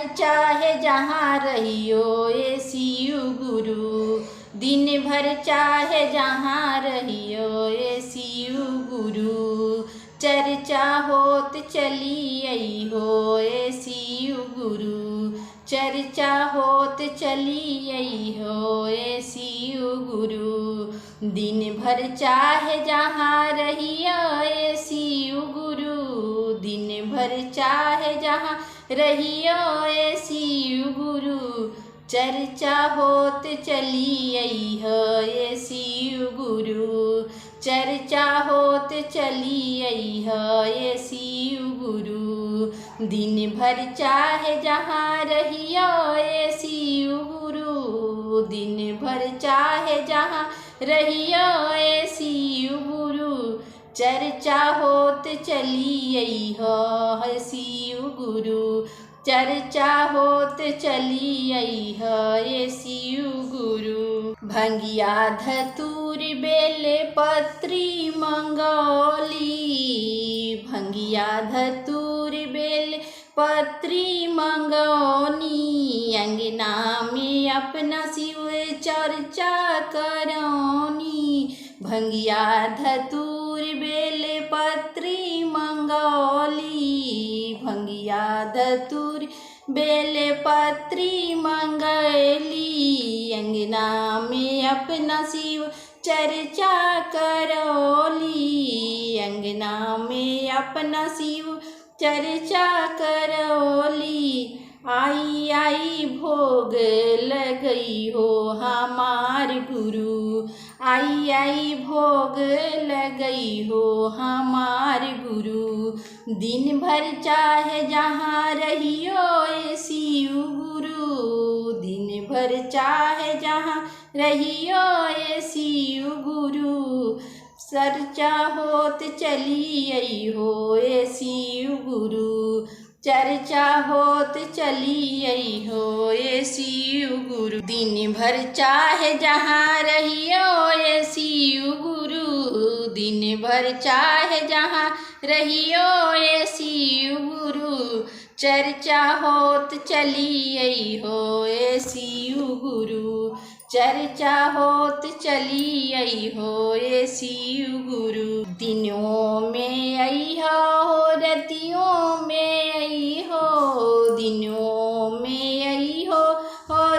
भर चाहे जहाँ रहियो ए शिव गुरु, दिन भर चाहे जहाँ रहियो ए शिव गुरु, चर्चा होत चली अइहो ए शिव गुरु, चर्चा होत चली अइहो ए शिव गुरु, दिन भर चाहे जहाँ रहियो ए शिव गुरु, दिन भर चाहे जहाँ रहियो ए शिव गुरु, चर्चा होत चली अइहो ए शिव गुरु, चर्चा होत चली अइहो ए शिव गुरु, दिन भर चाहे जहाँ रहियो ए शिव गुरु, दिन भर चाहे जहाँ रहियो ए शिव गुरु, चर्चा होत चली अइहो ए शिव गुरु, चर्चा होत चली अइहो ए शिव गुरु। भंगिया धतूर बेल पत्री मंगौली, भंगिया धतूर बेल पत्री मंगौनी, अंगना में अपना शिव चर्चा करौनी, भंगिया धतूर बेल पत्री मंगौली, भंगिया धतूर बेल पत्री मंगली, अंगना में अपना शिव चर्चा करौली, अंगना में अपना शिव चर्चा करौली, आई आई भोग लगई हो हमार गुरु, आई आई भोग लगई हो हमार गुरु, दिन भर चाहे जहाँ रहियो ए शिव गुरु, दिन भर चाहे जहाँ रहियो ए शिव गुरु, चर्चा होत चली अइहो ए शिव गुरु, चर्चा होत चली अइहो ए शिव गुरु, दिन भर चाहे जहाँ रहियो ए शिव गुरु, दिन भर चाहे जहाँ रहियो ए शिव गुरु, चर्चा होत चली अइहो ए शिव गुरु, चर्चा होत चली अइहो ए शिव गुरु, दिनों में अइहो रतियों में अइहो, दिनों में अइहो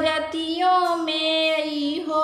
रतियों में अइहो,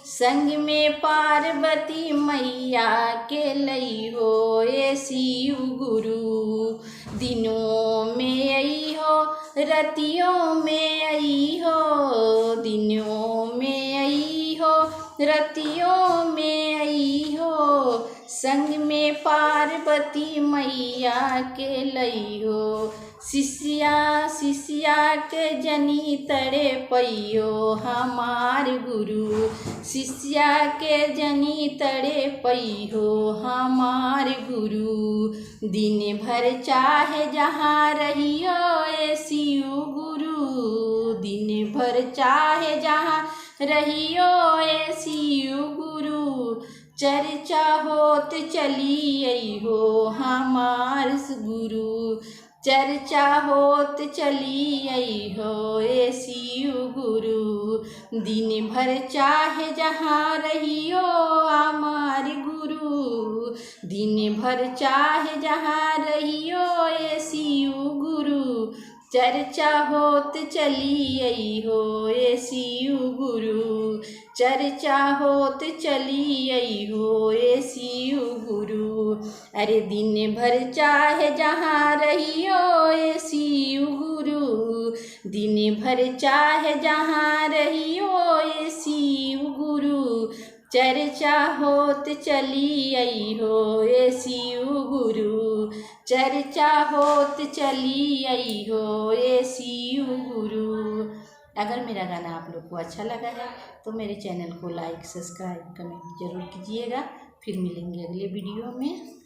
संग में पार्वती मैया के लइहो ए शिव गुरु, दिनों में अइहो रतियों में अइहो, दिनों में अइहो रतियों में अइहो, संग में पार्वती मैया के लइहो, शिष्या शिष्या के जनी तड़े पैयो हमार गुरु, शिष्या के जनी तड़े पैहो हमार गुरु, दिन भर चाहे जहाँ रहियो ए शिव गुरु, दिन भर चाहे जहाँ रहियो ए शिव गुरु, चर्चा होत चली अइहो हमार गुरु, चर्चा होत चली अइहो ए शिव गुरु, दिन भर चाहे जहाँ रहियो हमार गुरु, दिन भर चाहे जहाँ रहियो ए शिव गुरु, चर्चा होत चली अइहो ए शिव गुरु, चर्चा होत चली अइहो ए शिव गुरु, अरे दिन भर चाहे जहाँ रहियो ए शिव गुरु, दिन भर चाहे जहाँ रहियो ए शिव गुरु, चर्चा होत चली अइहो ए शिव गुरु, चर्चा होत चली अइहो ए शिव गुरु। अगर मेरा गाना आप लोग को अच्छा लगा है तो मेरे चैनल को लाइक सब्सक्राइब कमेंट जरूर कीजिएगा। फिर मिलेंगे अगले वीडियो में।